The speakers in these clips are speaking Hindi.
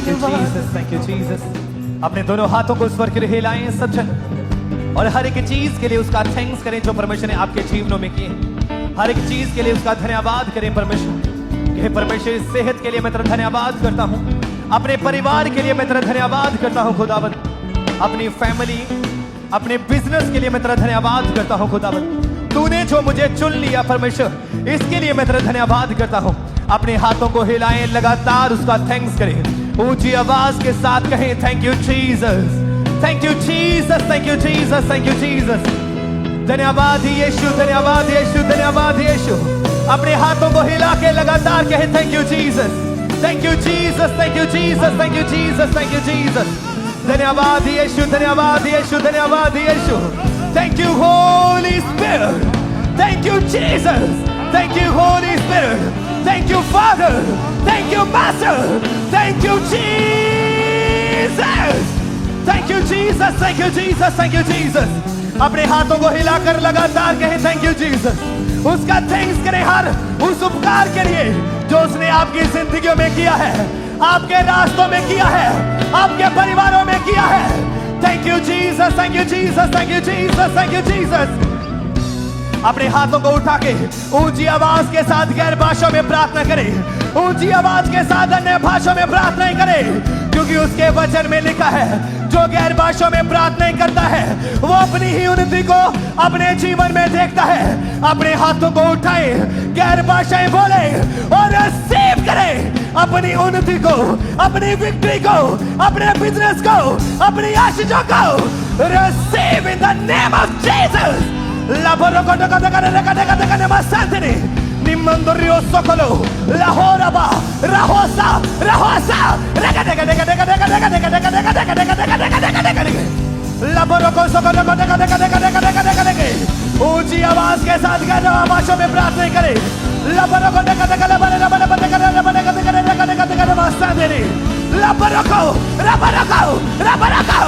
Thank you Jesus, thank you Jesus. अपने दोनों हाथों को स्वर के लिए हिलाएं सब जन, और हर एक चीज के लिए उसका थैंक्स करें जो परमेश्वर ने आपके जीवनों में किए। हर एक चीज के लिए उसका धन्यवाद करें परमेश्वर। हे परमेश्वर, इस सेहत के लिए मैं तेरा धन्यवाद करता हूँ, अपने परिवार के लिए मैं तेरा धन्यवाद करता हूँ खुदावन, अपनी फैमिली, अपने बिजनेस के लिए मैं तेरा धन्यवाद करता हूँ खुदावन। तूने जो मुझे चुन लिया परमेश्वर, इसके लिए मैं तेरा धन्यवाद करता हूँ। अपने हाथों को हिलाएं, लगातार उसका थैंक्स करें, ऊंची आवाज के साथ कहें thank you Jesus, thank you Jesus, thank you Jesus, thank you Jesus. धन्यवाद यीशु, धन्यवाद यीशु, धन्यवाद यीशु। अपने हाथों को हिला के लगातार कहें thank you Jesus, thank you Jesus, thank you Jesus, thank you Jesus, thank you Jesus. धन्यवाद यीशु, धन्यवाद यीशु, धन्यवाद यीशु। Thank you Holy Spirit, thank you Jesus, thank you Holy Spirit, thank you Father, thank you master, thank you Jesus, thank you Jesus, thank you Jesus, thank you Jesus. अपने हाथों को हिलाकर लगातार कहें थैंक यू जीसस। उसका थैंक्स करें हर उस उपकार के लिए जो उसने आपकी जिंदगियों में किया है, आपके रास्तों में किया है, आपके परिवारों में किया है। Thank you Jesus, thank you Jesus, thank you Jesus, thank you Jesus. अपने हाथों को उठा के ऊंची आवाज के साथ गैर भाषा में प्रार्थना करें, ऊंची आवाज के साथ अन्य भाषा में प्रार्थनाएं करें, क्योंकि उसके वचन में लिखा है जो गैर भाषा में प्रार्थनाएं करता है वो अपनी ही उन्नति को अपने जीवन में देखता है। अपने हाथों को उठाएं, गैर भाषाएं बोले और रिसीव करें अपनी उन्नति को, अपनी विक्ट्री को, अपने बिजनेस को, अपनी आशीषों को। Receive in the name of Jesus. Laboroko daga daga daga daga daga daga masantini nimandorio sokolo lahoraba rahosa rahosa daga daga daga daga daga daga daga daga daga daga daga daga daga daga daga laboroko sokolo daga daga daga daga daga daga daga ऊंची आवाज के साथ गाना आवाज़ों में प्रार्थना करें। laboroko daga daga labara labara daga daga daga daga daga daga daga daga masantini laboroko laboroko laboroko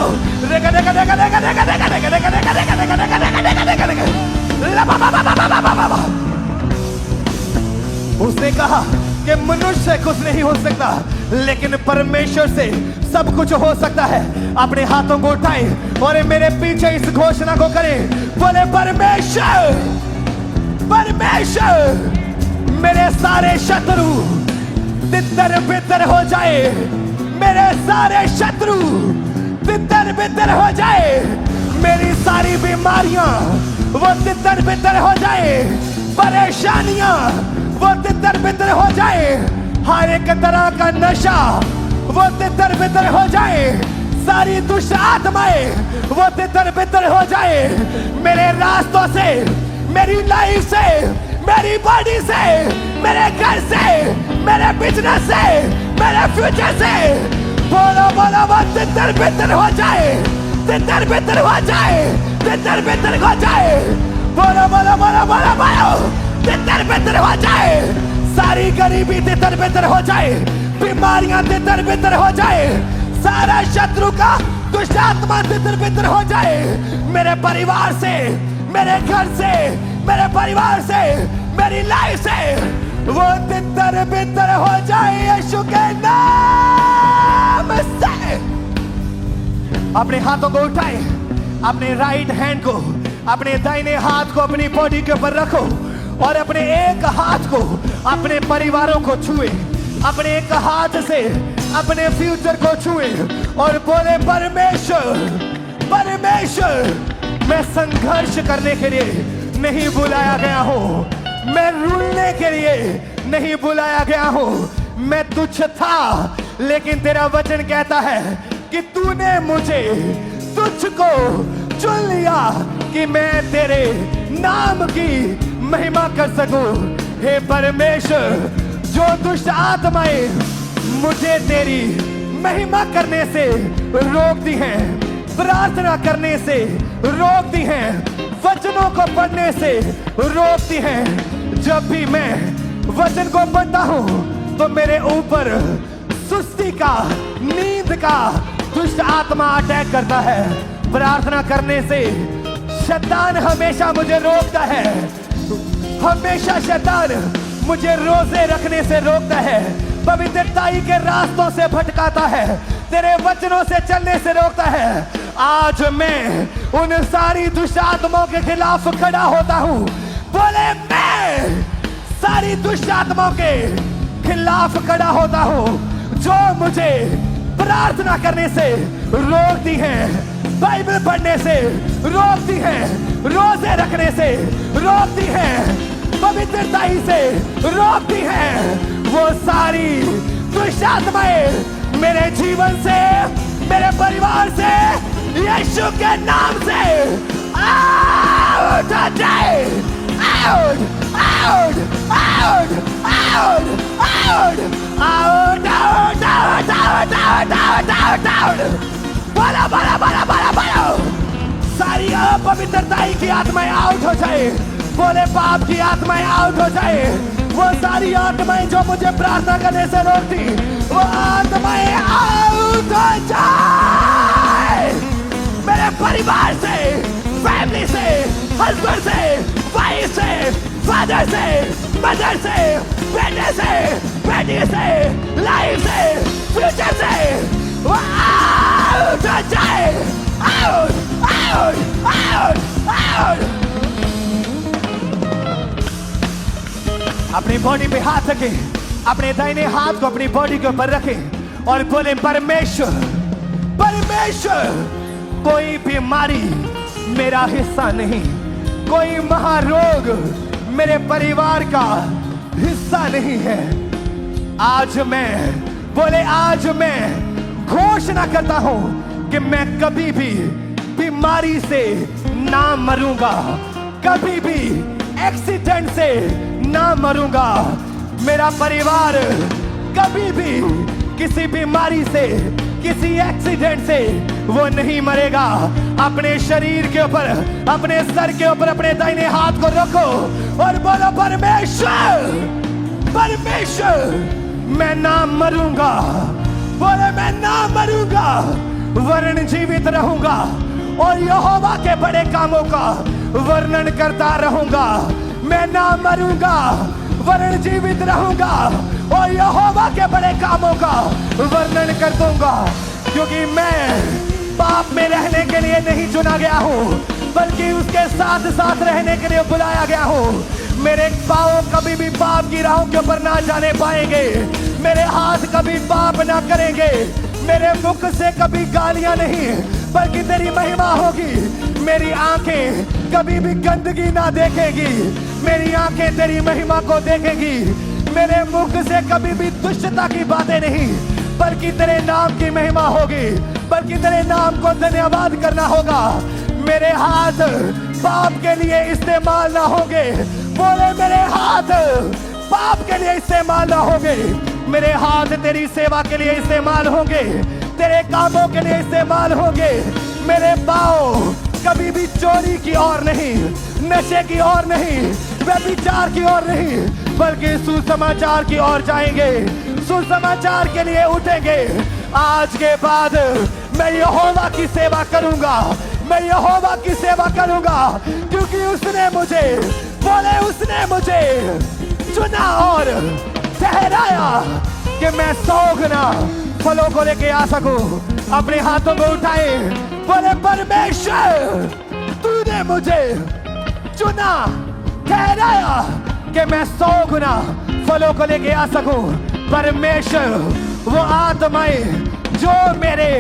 daga daga daga daga daga daga daga daga daga daga daga। उसने कहा कि मनुष्य कुछ नहीं हो सकता लेकिन परमेश्वर से सब कुछ हो सकता है। अपने हाथों को उठाएं और मेरे पीछे इस घोषणा को करें, बोले परमेश्वर, परमेश्वर मेरे सारे शत्रु तितर बितर हो जाए, मेरे सारे शत्रु तितर बितर हो जाए, मेरी सारी बीमारियां वो तितर बितर हो जाए, परेशानियां वो तितर बितर हो जाए, हर एक तरह का नशा वो तितर बितर हो जाए, सारी दुष्ट आत्माएं वो तितर बितर हो जाए, मेरे रास्तों से, मेरी लाइफ से, मेरी बॉडी से, मेरे घर से, मेरे बिजनेस से, मेरे फ्यूचर से। बोलो बोलो वो तितर बितर हो जाए, तितर बितर हो जाए, तितर बितर हो जाए। बोलो बोलो बोलो बोलो बोलो तितर बितर हो जाए, सारी गरीबी तितर बितर हो जाए, बीमारियां तितर बितर हो जाए, सारा शत्रु का दुष्ट आत्मा तितर बितर हो जाए, मेरे परिवार से, मेरे घर से, मेरे परिवार से, मेरी लाइफ से वो तितर बितर हो जाए यीशु के नाम से। अपने हाथों को उठाएं, अपने राइट हैंड को, अपने दाहिने हाथ को अपनी बॉडी के ऊपर रखो और अपने एक हाथ को अपने परिवारों को छुए, अपने एक हाथ से अपने फ्यूचर को छुए और बोले परमेश्वर, परमेश्वर मैं संघर्ष करने के लिए नहीं बुलाया गया हूँ, मैं रुलने के लिए नहीं बुलाया गया हूँ, मैं तुच्छ था लेकिन तेरा वचन कहता है कि तूने मुझे तुझ को चुन लिया कि मैं तेरे नाम की महिमा कर सकूं। हे परमेश्वर, जो दुष्ट आत्माएं मुझे तेरी महिमा करने से रोकती हैं, प्रार्थना करने से रोकती हैं, वचनों को पढ़ने से रोकती हैं, जब भी मैं वचन को पढ़ता हूँ तो मेरे ऊपर सुस्ती का, नींद का दुष्ट आत्मा अटैक करता है। प्रार्थना करने से शैतान हमेशा मुझे रोकता है, हमेशा शैतान मुझे रोजे रखने से रोकता है, पवित्रताई के रास्तों से भटकाता है, तेरे वचनों से चलने से रोकता है। आज मैं उन सारी दुष्ट आत्माओं के खिलाफ खड़ा होता हूं। बोले मैं सारी दुष्ट आत्माओं के खिलाफ खड़ा होता हूं जो मुझे प्रार्थना करने से रोकती हैं, बाइबल पढ़ने से रोकती हैं, रोजे रखने से रोकती हैं, पवित्रताई से रोकती हैं। वो सारी दुष्ट आत्माएं मेरे जीवन से, मेरे परिवार से, यीशु के नाम से आउट हो जाए। Out out out out out out out out out out out out. बोलो बोलो बोलो बोलो बोलो। सारी अपवित्रताई की आत्माएं आउट हो जाए। बोले पाप की आत्माएं आउट हो जाए। वो सारी आत्माएं जो मुझे प्रार्थना करने से रोकती, वो आत्माएं आउट हो जाए। मेरे परिवार से, फैमिली से, हस्बैंड से, वाइफ से, फादर से, मदर से, बेटे से, बेटी से, लाइफ से, फ्यूचर से, वो आउट हो जाए। Out out out out. अपनी बॉडी पे हाथ रखें, अपने दाहिने हाथ को अपनी बॉडी के ऊपर रखें और बोले परमेश्वर, परमेश्वर, कोई बीमारी मेरा हिस्सा नहीं, कोई महारोग मेरे परिवार का हिस्सा नहीं है। आज मैं, बोले आज मैं घोषणा करता हूं कि मैं कभी भी बीमारी से ना मरूंगा, कभी भी एक्सीडेंट से ना मरूंगा। मेरा परिवार कभी भी किसी बीमारी से, किसी एक्सीडेंट से वो नहीं मरेगा। अपने शरीर के ऊपर, अपने सर के ऊपर अपने दाहिने हाथ को रखो और बोलो परमेश्वर, परमेश्वर, मैं ना मरूंगा। बोले मैं ना मरूंगा, वरन जीवित रहूंगा और यहोवा के बड़े कामों का वर्णन करता रहूंगा। मैं ना मरूंगा, वरन जीवित रहूंगा और यहोवा के बड़े कामों का वर्णन कर दूंगा। क्योंकि मैं पाप में रहने के लिए नहीं चुना गया हूँ, बल्कि उसके साथ साथ रहने के लिए बुलाया गया हूँ। मेरे पाँव कभी भी पाप की राहों के ऊपर ना जाने पाएंगे, मेरे हाथ कभी पाप ना करेंगे, मेरे मुख से कभी गालियां नहीं बल्कि तेरी महिमा होगी। मेरी आंखें कभी भी गंदगी ना देखेगी, मेरी आंखें तेरी महिमा को देखेगी। मेरे मुख से कभी भी दुष्टता की बातें नहीं बल्कि तेरे नाम की महिमा होगी, बल्कि तेरे नाम को धन्यवाद करना होगा। मेरे हाथ पाप के लिए इस्तेमाल ना होंगे। बोले मेरे हाथ पाप के लिए इस्तेमाल ना होंगे, मेरे हाथ तेरी सेवा के लिए इस्तेमाल होंगे, तेरे कामों के लिए इस्तेमाल होंगे। मेरे पाँव कभी भी चोरी की ओर नहीं, नशे की ओर नहीं, व्यभिचार की ओर नहीं, बल्कि सुसमाचार की ओर जाएंगे, सुसमाचार के लिए उठेंगे। आज के बाद मैं यहोवा की सेवा करूंगा, मैं यहोवा की सेवा करूंगा, क्योंकि उसने मुझे, बोले उसने मुझे चुना और ठहराया कि मैं 100 गुना फलों को लेके आ सकूं। अपने हाथों को उठाए, बोले परमेश्वर, तूने मुझे चुना, ठहराया कि मैं 100 गुना फलों को लेके आ सकूं। परमेश्वर, वो आत्माएं जो मेरे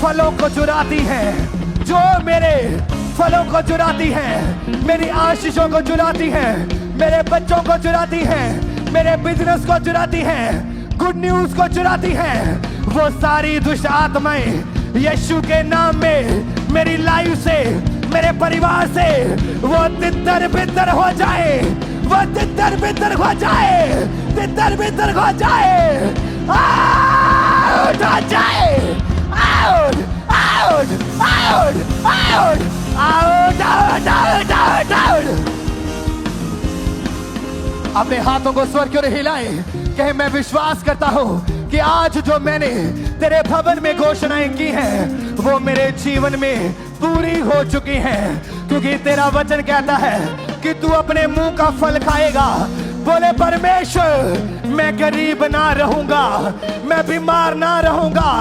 फलों को चुराती हैं, जो मेरे फलों को चुराती हैं, मेरी आशीषों को चुराती हैं, मेरे बच्चों को चुराती हैं, मेरे बिजनेस को चुराती हैं, गुड न्यूज को चुराती हैं, वो सारी दुष्ट आत्माएं यीशु के नाम में मेरी लाइफ से, मेरे परिवार से वो तितर बितर हो जाए, वो तितर बितर हो जाए, तितर बितर हो जाए, आउट हो जाए, out out out out out out out out out. अपने हाथों को स्वर की ओर हिलाएं, कहे मैं विश्वास करता हूं कि आज जो मैंने तेरे भवन में घोषणाएं की हैं वो मेरे जीवन में पूरी हो चुकी हैं। क्योंकि तेरा वचन कहता है कि तू अपने मुंह का फल खाएगा, बोले परमेश्वर मैं गरीब ना रहूंगा, मैं बीमार ना रहूंगा,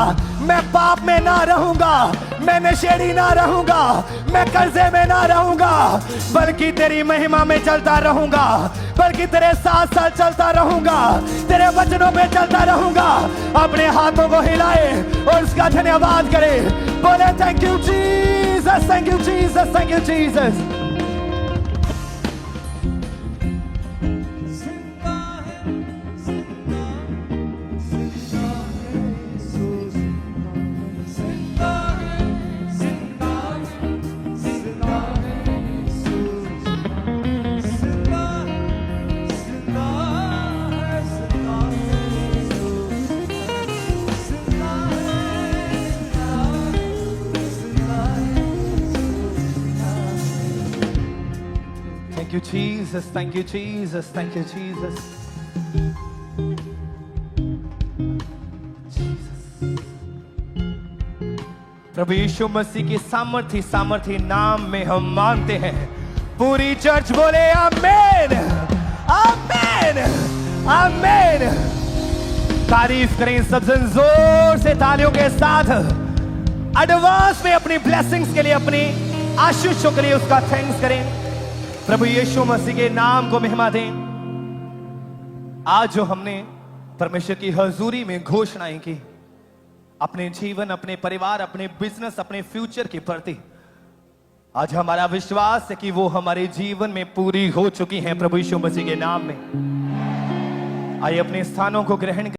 मैं पाप में ना रहूंगा, मैं नशेड़ी ना रहूंगा, मैं कर्जे में ना रहूंगा, बल्कि तेरी महिमा में चलता रहूंगा, बल्कि तेरे साथ साथ चलता रहूंगा, तेरे वचनों पे चलता रहूंगा। अपने हाथों को हिलाए और उसका धन्यवाद करे। बोले thank you Jesus, thank you Jesus, thank you Jesus. Thank you, Jesus. Thank you, Jesus. Thank you, Jesus. प्रभु यीशु मसीह की सामर्थी नाम में हम मांगते हैं। पूरी चर्च बोले आमेन, आमेन, आमेन। तारीफ करें सब जन जोर से तालियों के साथ। एडवांस में अपनी ब्लेसिंग्स के लिए, अपनी आशीषों के लिए उसका थैंक्स करें। प्रभु यीशु मसीह के नाम को महिमा दें। आज जो हमने परमेश्वर की हजूरी में घोषणाएं की, अपने जीवन, अपने परिवार, अपने बिजनेस, अपने फ्यूचर के प्रति, आज हमारा विश्वास है कि वो हमारे जीवन में पूरी हो चुकी हैं प्रभु यीशु मसीह के नाम में। आइए अपने स्थानों को ग्रहण